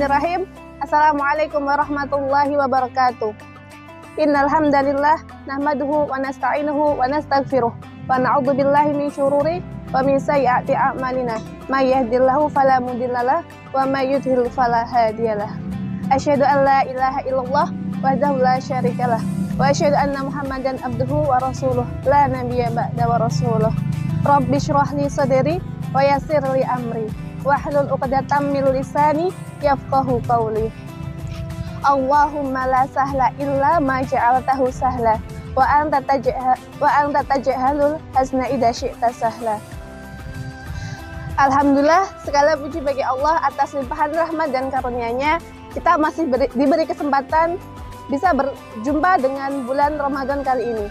Bismillahirrahmanirrahim. Assalamualaikum warahmatullahi wabarakatuh. Innal hamdalillah nahmaduhu wa nasta'inuhu wa nastaghfiruh wa na'udzu billahi min syururi wa min sayyiati a'malina. May yahdihillahu fala mudhillalah wa may yudhlil fala hadiyalah. Asyhadu an la ilaha illallah wahdahu la syarikalah wa asyhadu anna Muhammadan abduhu wa rasuluh la nabiyya ba'da wa rasuluh. Rabbi shrah li sadri wa yassir li amri wahlul 'uqdatam min lisani yafqahu qawli. Allahumma la sahla illa ma ja'altahu sahla wa anta taj'alul hazna idza syi'ta sahla. Alhamdulillah, segala puji bagi Allah atas limpahan rahmat dan karunia-Nya. Kita masih diberi kesempatan bisa berjumpa dengan bulan Ramadan kali ini.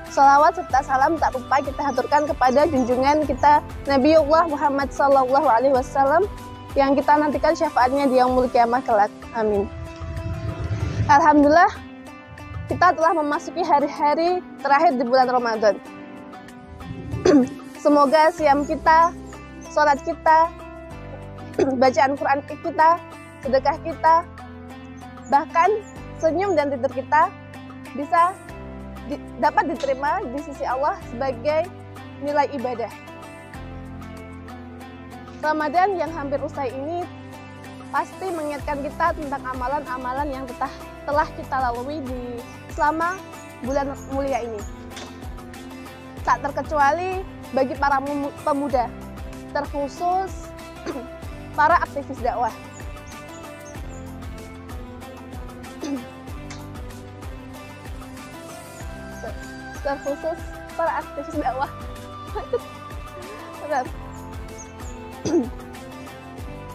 Salawat serta salam tak lupa kita haturkan kepada junjungan kita Nabiullah Muhammad SAW yang kita nantikan syafaatnya di yaumul kiamah kelak. Amin. Alhamdulillah, kita telah memasuki hari-hari terakhir di bulan Ramadan. Semoga siam kita, sholat kita, bacaan Quran kita, sedekah kita, bahkan senyum dan tidur kita bisa dapat diterima di sisi Allah sebagai nilai ibadah. Ramadan yang hampir usai ini pasti mengingatkan kita tentang amalan-amalan yang telah kita lalui selama bulan mulia ini. Tak terkecuali bagi para pemuda, terkhusus para aktivis dakwah. Terkhusus para aktivis dakwah.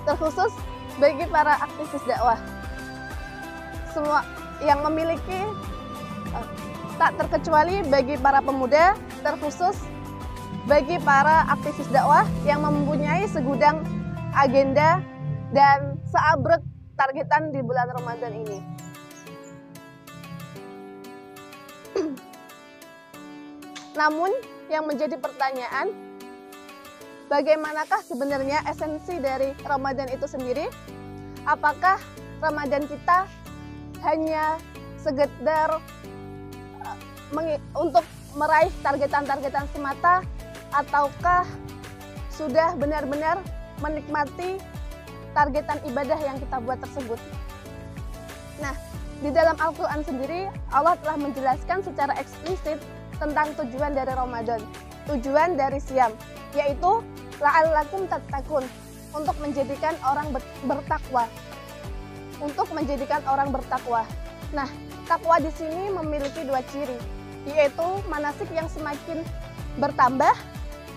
Terkhusus bagi para aktivis dakwah. Semua yang memiliki, tak terkecuali bagi para pemuda, terkhusus bagi para aktivis dakwah yang mempunyai segudang agenda dan seabrek targetan di bulan Ramadan ini. Namun yang menjadi pertanyaan, bagaimanakah sebenarnya esensi dari Ramadan itu sendiri? Apakah Ramadan kita hanya sekedar untuk meraih targetan-targetan semata, ataukah sudah benar-benar menikmati targetan ibadah yang kita buat tersebut? Nah, di dalam Al-Quran sendiri Allah telah menjelaskan secara eksplisit tentang tujuan dari Ramadan, tujuan dari siam, yaitu la'allakum tattaqun, untuk menjadikan orang bertakwa. Untuk menjadikan orang bertakwa. Nah, takwa di sini memiliki dua ciri, yaitu manasik yang semakin bertambah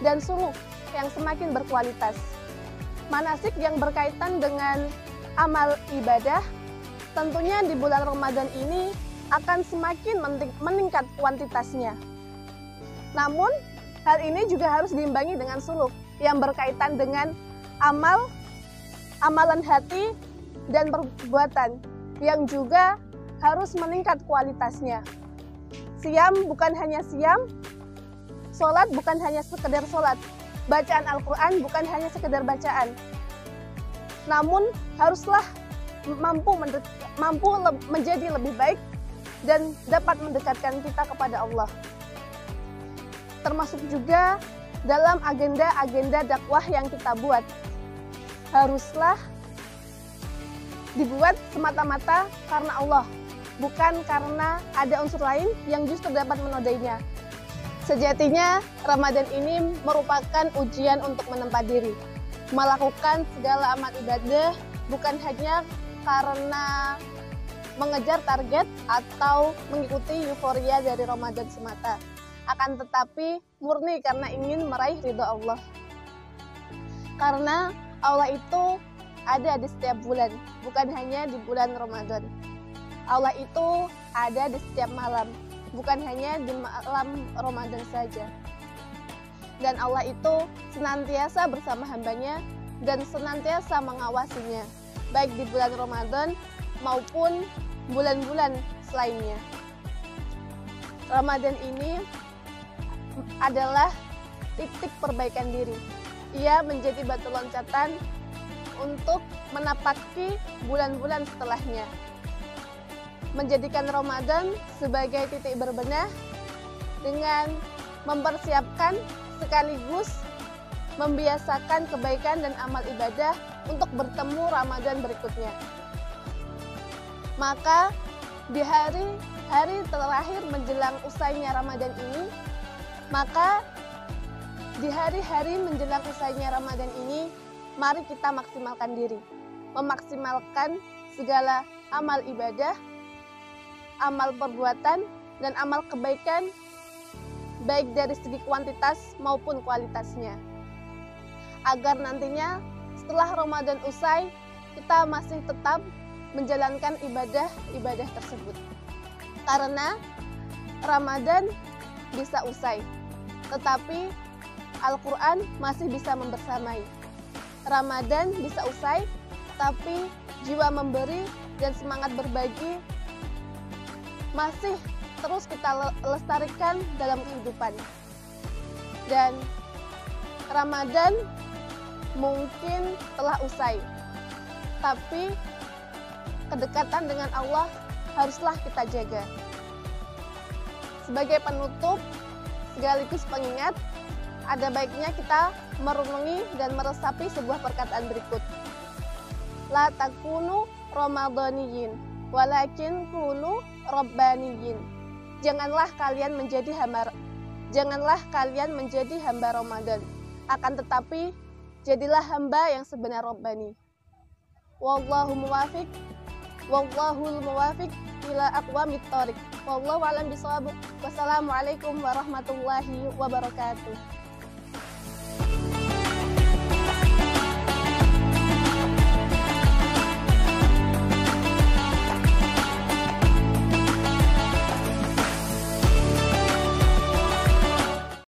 dan suluk yang semakin berkualitas. Manasik yang berkaitan dengan amal ibadah tentunya di bulan Ramadan ini akan semakin meningkat kuantitasnya. Namun, hal ini juga harus diimbangi dengan suluk yang berkaitan dengan amalan hati dan perbuatan yang juga harus meningkat kualitasnya. Siam bukan hanya siam, sholat bukan hanya sekedar sholat, bacaan Al-Quran bukan hanya sekedar bacaan. Namun, haruslah mampu menjadi lebih baik dan dapat mendekatkan kita kepada Allah. Termasuk juga dalam agenda-agenda dakwah yang kita buat, haruslah dibuat semata-mata karena Allah, bukan karena ada unsur lain yang justru dapat menodainya. Sejatinya Ramadan ini merupakan ujian untuk menempa diri, melakukan segala amal ibadah bukan hanya karena mengejar target atau mengikuti euforia dari Ramadan semata, akan tetapi murni karena ingin meraih ridho Allah. Karena Allah itu ada di setiap bulan, bukan hanya di bulan Ramadan. Allah itu ada di setiap malam, bukan hanya di malam Ramadan saja. Dan Allah itu senantiasa bersama hambanya dan senantiasa mengawasinya, baik di bulan Ramadan maupun bulan-bulan selainnya. Ramadan ini adalah titik perbaikan diri. Ia menjadi batu loncatan untuk menapaki bulan-bulan setelahnya. Menjadikan Ramadan sebagai titik berbenah dengan mempersiapkan sekaligus membiasakan kebaikan dan amal ibadah untuk bertemu Ramadan berikutnya. Maka di hari terakhir menjelang usainya Ramadan ini, mari kita maksimalkan diri, memaksimalkan segala amal ibadah, amal perbuatan, dan amal kebaikan, baik dari segi kuantitas maupun kualitasnya. Agar nantinya setelah Ramadan usai, kita masih tetap menjalankan ibadah-ibadah tersebut. Karena Ramadan bisa usai, tetapi Al-Quran masih bisa membersamai. Ramadan bisa usai, tapi jiwa memberi dan semangat berbagi masih terus kita lestarikan dalam kehidupan. Dan Ramadan mungkin telah usai, tapi kedekatan dengan Allah haruslah kita jaga. Sebagai penutup sekaligus pengingat, ada baiknya kita merenungi dan meresapi sebuah perkataan berikut. La takunu ramadhaniyin, walakin kunu rabbaniyin. Janganlah kalian menjadi hamba Ramadan, akan tetapi jadilah hamba yang sebenar Rabbani. Wallahul muwafiq ila aqwamit thoriq. Wallahu a'lam bishawab. Wassalamualaikum warahmatullahi wabarakatuh.